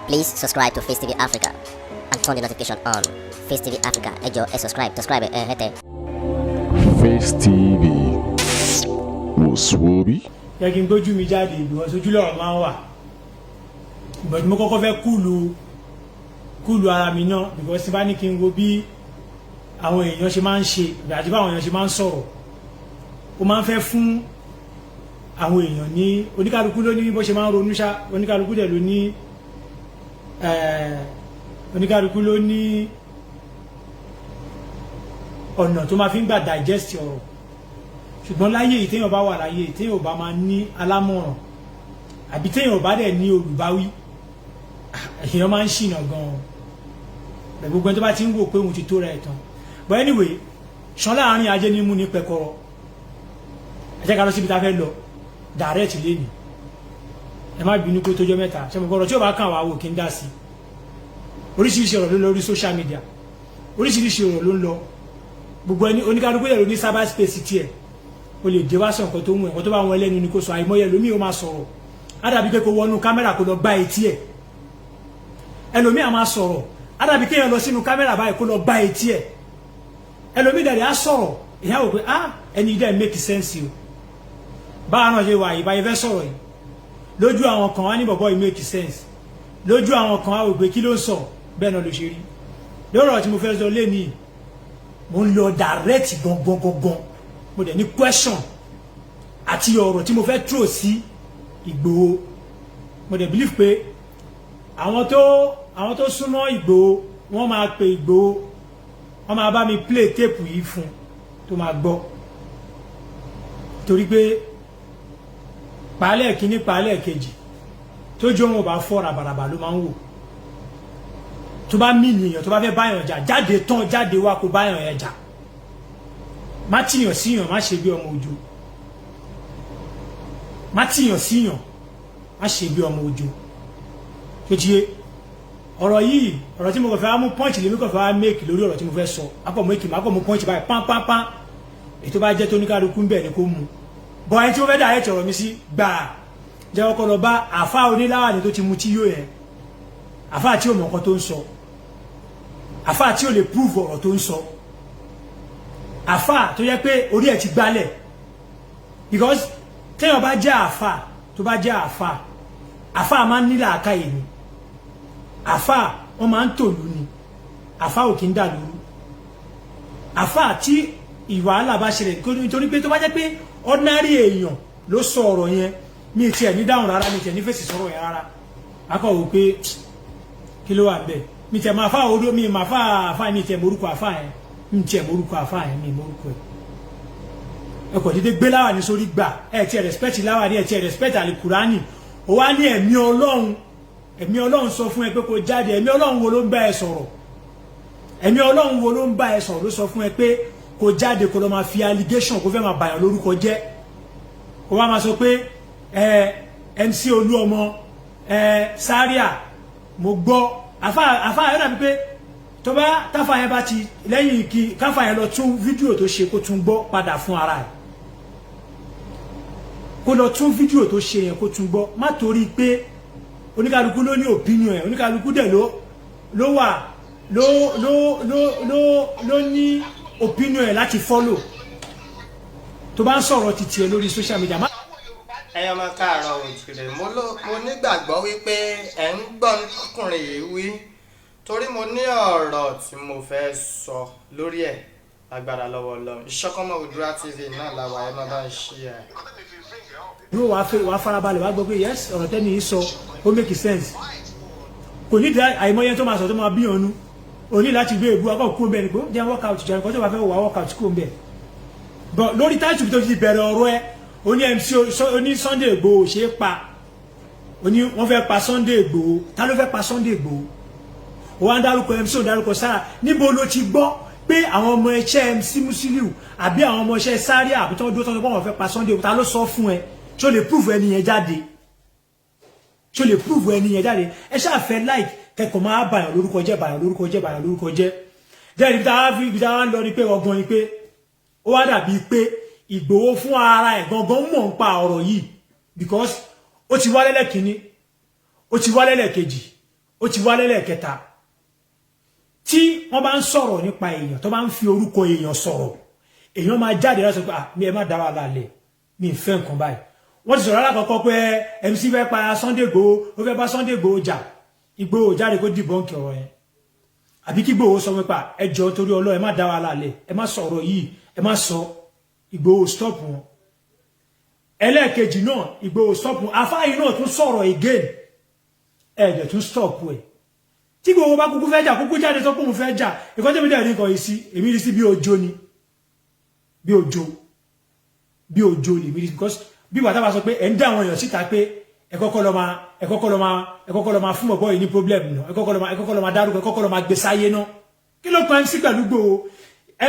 Please subscribe to Face TV Africa and turn the notification on. Face TV Africa, ẹ jọ̀ọ́, subscribe, hete. Face TV Muswobi. Yẹ kí n gbójú mi jáde ìgbìmọ̀ sójú lọ́rọ̀ máa ń wà. Ìgbà tí mo kọ́kọ́ fẹ́ kúlù ara mi náà because bá ní kí n wo bí àwọn èèyàn ṣe máa ń ṣe àti bá àwọn èèyàn ṣe máa ń sọ̀rọ̀. Ó máa ń fẹ́ fún àwọn èèyàn ní oníkálukú ló ní bó ṣe máa ń ronú ṣá, oníkálukú dẹ̀ ló ní ọ̀nà tó máa fi ń gbà digest ọ̀rọ̀. Ṣùgbọ́n láyé yìí téèyàn bá wà láyé téèyàn bá máa ní alámọ̀ràn àbí téèyàn bá dẹ̀ ní olùbáwí èèyàn máa ń ṣìnà gan-an. Gbogbo ẹni tó bá ti ń wò pé òun ti tó rẹ̀ tán. But anyway, ṣán láàárín ajé ní mú ní pẹ̀kọ̀rọ̀. Ẹ jẹ́ ká lọ síbi tá a fẹ́ lọ direct lẹ́nu. Ẹ má bínú pé tójọ́ mẹ́ta ṣe mo gbọ́dọ̀ tí ó bá kàn wá wò kí n dá sí. Oríṣiríṣi ọ̀rọ̀ ló lọ lórí social media. Oríṣiríṣi ọ̀rọ̀ ló ń lọ. Gbogbo ẹni oníkálukú yẹn ló ní cyber space tiẹ̀. O lè dé wá sọ nǹkan tó mú ẹ̀ nǹkan tó bá wọn lẹ́nu ni kò sọ àìmọye ẹlòmíì ó máa sọ̀rọ̀. Á dàbí pé kó wọnú kámẹ́rà kó lọ gbá etí ẹ̀. Ẹlòmíì á máa sọ̀rọ̀. Á dàbí kéèyàn lọ sínú kámẹ́rà báyìí kó lọ gbá etí ẹ̀. Ẹlòmíì dẹ̀ á sọ̀rọ̀. Ìyá wò pé ẹni dẹ̀ make sense o. Báwa náà ṣe wà yìí báyìí fẹ́ sọ̀rọ̀ yìí. Lójú àwọn kan wá ní bọ̀bọ̀ yìí make sense. Lójú àwọn kan wá wò pé kí ló ń sọ bẹ́ẹ̀ náà ló ṣe rí. Lórí ọ̀rọ̀ tí mo fẹ́ sọ lénìí mo ń lọ direct gangan mo dẹ̀ ní question àti ọ̀rọ̀ tí mo fẹ́ throw sí Ìgbòho. Mo dẹ̀ believe pé àwọn tó súnmọ́ Ìgbòho wọ́n máa pe Ìgbòho wọ́n máa bá mi play tape yìí fún tó máa gbọ́ torí pé pàálẹ̀ kìíní pàálẹ̀ kejì tó jọ wọn bá fọ́ ràbàràbà ló máa ń wò tó bá mí nìyàn tó bá fẹ́ báyàn jà jáde tán jáde wá kó báyàn yẹn jà má tìyàn síyàn má ṣe bí ọmọ òjò má tìyàn síyàn má ṣe bí ọmọ òjò tó ti yé ọ̀rọ̀ yìí ọ̀rọ̀ tí mo kàn fẹ́ wá mú punch lèmi kàn fẹ́ wá make lórí ọ̀rọ̀ tí mo fẹ́ sọ akọ̀ mú punch báyìí pánpánpán ètò bá jẹ́ tó ní kálukú ń bẹ̀ ni kó mú bọ̀ ẹni tí ó fẹ́ dà ẹ̀tì ọ̀rọ̀ mi sí gbà jẹ́ ọkọ̀ lọ bá àfá oníláwàní tó ti mu tí yóò yẹn àfá tí ò mọ̀ nǹkan tó ń sọ àfá tí ò lè prove ọ̀rọ̀ tó ń sọ àfá tó yẹ pé orí ẹ̀ ti gbálẹ̀ because téèyàn bá jẹ́ àfá tó bá jẹ́ àfá máa ń nílà àkáyè ni àfá wọn máa ń tòlú ni àfá ò kí ń dà lóru àfá tí ìwàhálà bá ṣẹlẹ̀ nítorí pé tó bá jẹ́ pé ordinary èèyàn ló sọ ọ̀rọ̀ yẹn mi tiẹ̀ ní dáhùn rárá mi tiẹ̀ ní fèsì sọ̀rọ̀ yẹn rárá akọ̀ wò pé kí ló wà bẹ́ẹ̀ mi tiẹ̀ máa fà odó mi máa fà mi tiẹ̀ morúkọ àfà yẹn mi tiẹ̀ morúkọ àfà yẹn mi morúkọ ẹ̀ ẹ kò dédé gbé láwà ní sórí gbà ẹ tiẹ̀ respect láwà ní ẹ tiẹ̀ respect àlìkùránì ó wá ní ẹ̀mí Ọlọ́run sọ fún ẹ pé kó jáde ẹ̀mí Ọlọ́run wo ló ń bá ẹ sọ̀rọ̀ ẹ̀mí Ọlọ́run wo ló ń bá ẹ sọ̀rọ̀ ló sọ fún ẹ pé kó jáde kó lọ máa fi allegation kó fẹ́ máa bàyàn lórúkọ jẹ́ kó wá máa sọ pé MC Olúọmọ Zaria mo gbọ́ àfáà yẹn dàbí pé tó bá táfà yẹn bá ti lẹ́yìn kí káfà yẹn lọ tún fídíò tó ṣe kó tún gbọ́ padà fún ara ẹ̀ kó lọ tún fídíò tó ṣe yẹn kó tún gbọ́ má torí pé oníkálukú ló ní opinion ẹ̀ oníkálukú dẹ̀ ló wà ló ní opinion ẹ̀ láti follow tó bá ń sọ̀rọ̀ títí ẹ lórí social media. Ẹyọ máa káàárọ̀ òjìrè mo nígbàgbọ́ wípé ẹ̀ ń gbọ́ ọkùnrin yìí wí torí mo ní ọ̀rọ̀ tí mo fẹ́ sọ lórí ẹ̀ agbára lọ́wọ́ Ọlọ́run Ìṣọ̀kan Ọmọ Oòduà TV náà làwà ẹ̀ máa bá ń ṣí ẹ̀. yóò wá farabalẹ̀ wá gbọ́ pé yes ọ̀rọ̀ tẹ́ni yìí sọ ó make sense kò ní àìmọye tó máa sọ tó máa bí ọnu o ní láti gbé èbú akọ́ kúrò bẹ́ẹ̀ ni pé ó jẹ́ workout jẹ́ nǹkan tó bá fẹ́ wà workout kúrò bẹ́ẹ̀ but lórí táìtù tó ti bẹ̀rẹ̀ ọ̀rọ̀ ẹ ó ní MC oní Sunday Igboho ṣe é pa ó ní wọ́n fẹ́ pa Sunday Igboho ta ló fẹ́ pa Sunday Igboho ó wá ń dárúkọ MC ò dárúkọ Zaria níbo ló ti gbọ́ pé àwọn ọmọ ẹṣẹ́ MC Musiliu àbí àwọn ọmọ ẹṣẹ́ Zaria àbí tó dúró tó wọ́n fẹ́ pa Sunday ta ló sọ fún ẹ ṣó lè prove ẹni yẹn jáde ẹ ṣáà fẹ́ like kẹ́kọ̀ọ́ máa bàyàn lórúkọ jẹ́ jẹ́ ibi táwa ń lọ ni pé ọgbọ́n ni pé ó wá dàbí pé Ìgbòho fún ara ẹ̀ gangan mọ̀ ń pa ọ̀rọ̀ yìí because ó ti wá lẹ́lẹ́kìíní ó ti wá lẹ́lẹ́kejì ó ti wá lẹ́lẹ́kẹta tí wọ́n bá ń sọ̀rọ̀ nípa èèyàn tó bá ń fi orúkọ èèyàn sọ̀rọ̀ èèyàn máa jáde láti sọ pé mi ẹ má dá wa lálẹ́ mi ń fẹ́ nǹkan báyìí wọ́n ti sọ̀rọ̀ alákọ̀ọ́kọ́ pé MC fẹ́ pa Sunday Igboho ó fẹ́ bá Sunday Igboho jà Igboho jáde kó dìbọn kí ọ̀rọ̀ yẹn àbí kí Igboho sọ pé ẹjọ́ torí Ọlọ́run ẹ má dá wa lálẹ́ ẹ má sọ̀rọ̀ yìí ẹ má sọ Igboho stop wọn ẹlẹ́ẹ̀kejì náà Igboho stop wọn afáyín náà tún sọ̀rọ̀ again ẹ̀jẹ̀ tún stop ẹ̀ tí Igboho bá kúkú fẹ́ jà kúkú jáde tó kún fẹ́ jà ìkọ́jẹ́ mi dẹ̀ ní nǹkan yìí sí èmi rí sí bí òjò ni bí òjò lè mi rí because bí wàtá bá sọ pé ẹ̀ ń dá àwọn èèyàn síta pé ẹ kọ́kọ́ lọ máa fún bọ̀bọ́ yìí ní problem náà ẹ kọ́kọ́ lọ máa dárúkọ ẹ kọ́kọ́ lọ máa gbé sáyé náà kí ló kan MC pẹ̀lú Igboho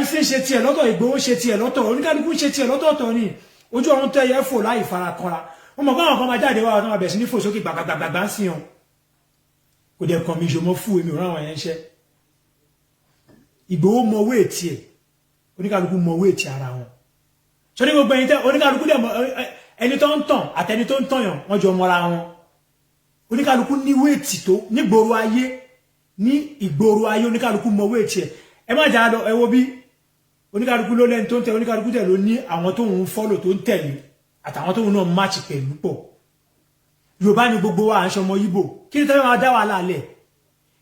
MC ṣe tiẹ̀ lọ́tọ̀ Igboho ṣe tiẹ̀ lọ́tọ̀ oníkálukú ṣe tiẹ̀ lọ́tọ̀ọ̀tọ̀ ni ojú ọ̀run tẹ́ yẹ fò láì farakanra wọ́n mọ̀ káwọn kan máa jáde wá ọ̀tọ́ máa bẹ̀rẹ̀ sí ní fò sókè gbàgbàgbàgbà ń sìn kò dẹ̀ kàn mí ṣe mọ́ fún èmi ò ráwọn yẹn ṣẹ́ Igboho mọ owó ètì ẹ̀ oníkálukú mọ owó ètì ara wọn ṣọ́ ní gbogbo ẹni tẹ́ oníkálukú dẹ̀ ẹni tó ń tàn àtẹni tó ń tànyàn wọ́n jọ mọ́ra wọn oníkálukú ní wéètì tó nígboro ayé ní ìgboro ayé oníkálukú mọ wéètì ẹ̀ ẹ má jà lọ ẹ wo bí oníkálukú ló lẹ́ni tó ń tẹ oníkálukú tẹ̀ ló ní àwọn tó ń fọ́lò tó ń tẹ̀lé àtàwọn tó ń náà máàchì pẹ̀lú pọ̀ Yorùbá ni gbogbo wa à ń ṣọmọ Ìgbò kí ni tẹ́lẹ̀ máa dá wàhálà lẹ̀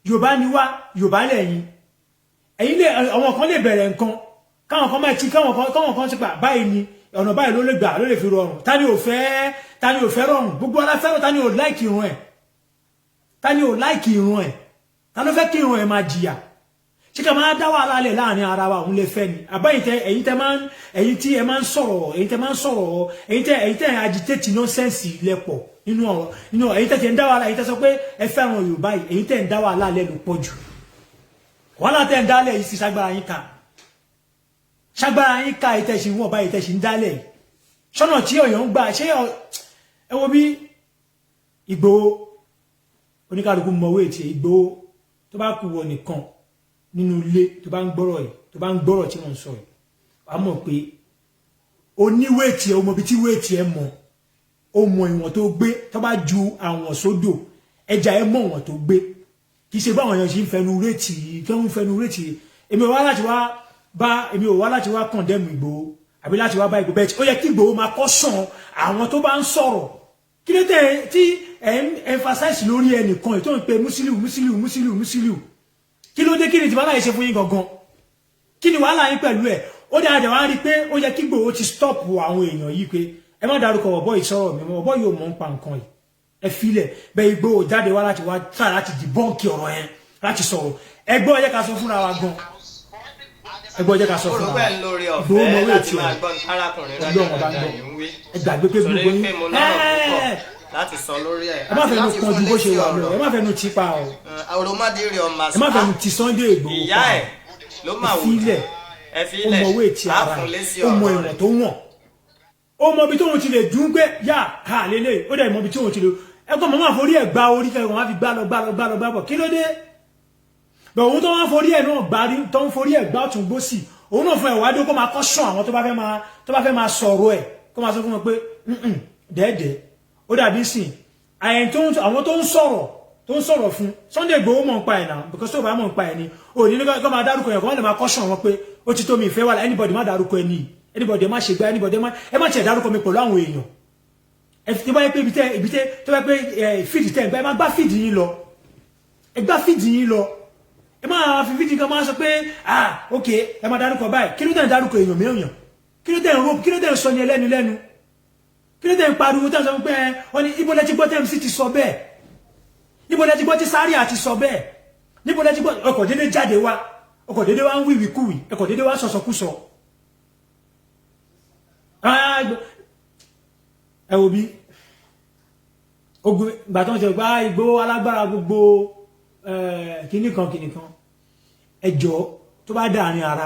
Yorùbá ni wá Yorùbá lẹ́yìn ẹ̀yin lè àwọn kan lè bẹ̀rẹ̀ nǹkan káwọn kan máa ti káwọn kan ti pa báyìí ni ọ̀nà báyìí ló lè gbà ló lè fi rọrùn ta ni ò fẹ́ rọrùn gbogbo aláfẹ́ràn ta ni ò láìkì irun ẹ̀ ta ni ò láìkì irun ẹ̀ ta ló fẹ́ kí irun ẹ̀ máa jìyà ṣé ká máa dá wàhálà lẹ̀ láàrin ara wa òun lè fẹ́ ni àbáyìí tẹ ẹ̀yin tí ẹ máa ń sọ̀rọ̀ ẹ̀yin tẹ agitate nonsense lẹ́pọ̀ nínú ẹ̀yin tẹ ń dá wàhálà ẹ̀yin tẹ sọ pé ẹ fẹ́ràn Yorùbá yìí ẹ̀yin tẹ ń dá wàhálà lẹ̀ ló pọ̀ jù wàhálà tẹ ń dálẹ̀ yìí sí ṣágbára yín ká ìtẹ̀sí wọn bá ìtẹ̀sí ń dálẹ̀ ṣọ́nà tí ọ̀yọ́ ń gbà ṣé ẹ wo bí Ìgbòho oníkálukú mọ̀wé tí Ìgbòho tó bá kú wọ nìkan nínú ilé tó bá ń gbọ́rọ̀ tí wọ́n ń sọ ẹ̀ wàá mọ̀ pé oníwéètì ẹ ọmọ ibi tí wéètì ẹ mọ̀ ó mọ ìwọ̀n tó gbé tó bá ju àwọn sódò ẹja ẹ mọ̀ ìwọ̀n tó gbé kì í ṣe báwọn èèyàn ṣe ń fẹnu rétí èmi ò wá láti wá condemn Ìgbòho àbí láti wá bá Ìgbòho bẹ́ẹ̀ ó yẹ kí Ìgbòho máa caution àwọn tó bá ń sọ̀rọ̀ kí ló dé tí ẹ ń emphasize lórí ẹnìkan ètò ìpè Musiliu kí ló dé kí ni tí wàhálà yìí ṣe fún yín gangan kí ni wàhálà yín pẹ̀lú ẹ̀ ó dáa dẹ̀ wá rí pé ó yẹ kí Ìgbòho ti stop àwọn èèyàn yìí pé ẹ má dárúkọ ọ̀bọ ìsọ̀rọ̀ mi ọ̀bọ yóò mọ̀ ń pa nǹkan yìí ẹ filẹ̀ bẹ́ẹ̀ Ìgbòho jáde wá láti dìbọ́ǹkì ọ̀rọ̀ yẹn láti sọ̀rọ̀ ẹgbẹ́ ọjẹ́ ká sọ fúnra wa gan ẹgbẹ́ ọjẹ́ ká sọ fúnra wa Ìgbòho mọ̀ wé tí ọlọ́run ọba ń gbọ́ ẹgbàgbé pé gbogbo yín láti sọ lórí ẹ má fẹnu kan ju bó ṣe wà lọ ẹ má fẹnu ti pa o àwòrán-mádìrí ọmọ àṣà ẹ má fẹnu ti Sunday Igboho ìyá ẹ ló máa wò ẹ fi ilẹ̀ ó mọ wé tí ara ó mọ ìwọ̀n tó wọ̀n ó mọ ibi tóun ti lè dún pé yá ká lélẹ̀ ó dẹ̀ mọ ibi tóun ti lè ẹgbọ́n mọ́ máa forí ẹ̀ gba orí kẹrin wọn á fi gbá lọ kí ló dé bẹ̀ òun tó wá forí ẹ̀ náà gbá rí tó ń forí ẹ̀ gbá ọ̀tún gbósì òun náà fún ẹ̀wádìí kó máa kọ́ sàn àwọn tó bá fẹ́ máa sọ̀rọ̀ ẹ̀ kó máa sọ fún wọn pé dẹ́ẹ̀dẹ́ ó dàbí sìn àwọn tó ń sọ̀rọ̀ fún Sunday Igboho mọ̀ ń pa ẹ̀ náà because tó bá mọ̀ ń pa ẹ̀ ni ò ní kó máa dárúkọ yẹn kó wọ́n lè máa kọ́ sàn wọn pé ó ti tó mi ìfẹ́ wà lá anybody má dárúkọ ẹ̀ nìyí anybody má ṣe gbá anybody ẹ má tiẹ̀ dárúkọ mi pẹ̀lú àwọn èèyàn tó bá yẹ pé ibi tẹ́ tó bá yẹ pé fíìdì tẹ́ ẹ má gbá fíìdì yín lọ ẹ gbá fíìdì yín lọ ẹ má fi fíìdì kan máa sọ pé ok ẹ má dárúkọ báyìí kí ló tẹ̀ ń dárúkọ èèyàn mìíràn kí ló tẹ̀ ń rope kí ló tẹ̀ ń sọ ní ẹlẹ́nu lẹ́nu kí ló tẹ̀ ń pariwo tẹ̀ ń sọ pé wọ́n ní ibo lẹ ti gbọ́ tẹ́mc ti sọ bẹ́ẹ̀ níbo lẹ ti gbọ́ tí Zaria ti sọ bẹ́ẹ̀ níbo lẹ ti gbọ́ ọkọ̀ dédé jáde wá ọkọ̀ dédé wá ń wíwìkúwì ọkọ̀ dédé wá sọ̀sọ̀kúsọ ẹ wo bí ogun ìgbà tó ń ṣe gbá Ìgbòho alágbára gbogbo kìnnìkan ẹjọ́ tó bá dáàrin ara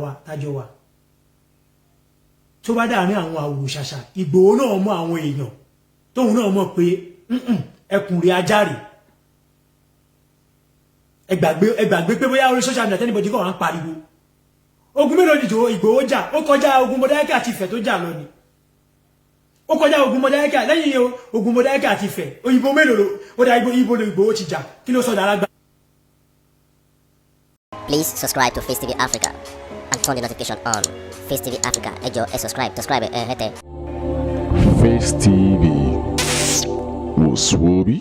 wa tájọ wa tó bá dáàrin àwọn àwòrán-ṣàṣà Ìgbòho náà mọ àwọn èèyàn tóun náà mọ̀ pé ẹkùnrin ajáre ẹgbàgbé pé bóyá orí social media tẹ́nibọ̀dì kọ̀ wá ń pariwo ogun mélòó nìjọ Ìgbòho jà ó kọjá ogun Mọdákẹ́kẹ́ àti Ifẹ̀ tó jà lọ ni ó kọjá ogun Mọdákẹ́kẹ́ lẹ́yìn ogun Mọdákẹ́kẹ́ àti Ifẹ̀ òyìnbó mélòó ló ó dá ibo lè Ìgbòho ti jà kí ló sọ dára gbà. Please subscribe to Face TV Africa and turn the notification on. Face TV Africa, ẹ jọ̀ọ́ ẹ subscribe hẹ́tẹ̀. Face TV was Swoby.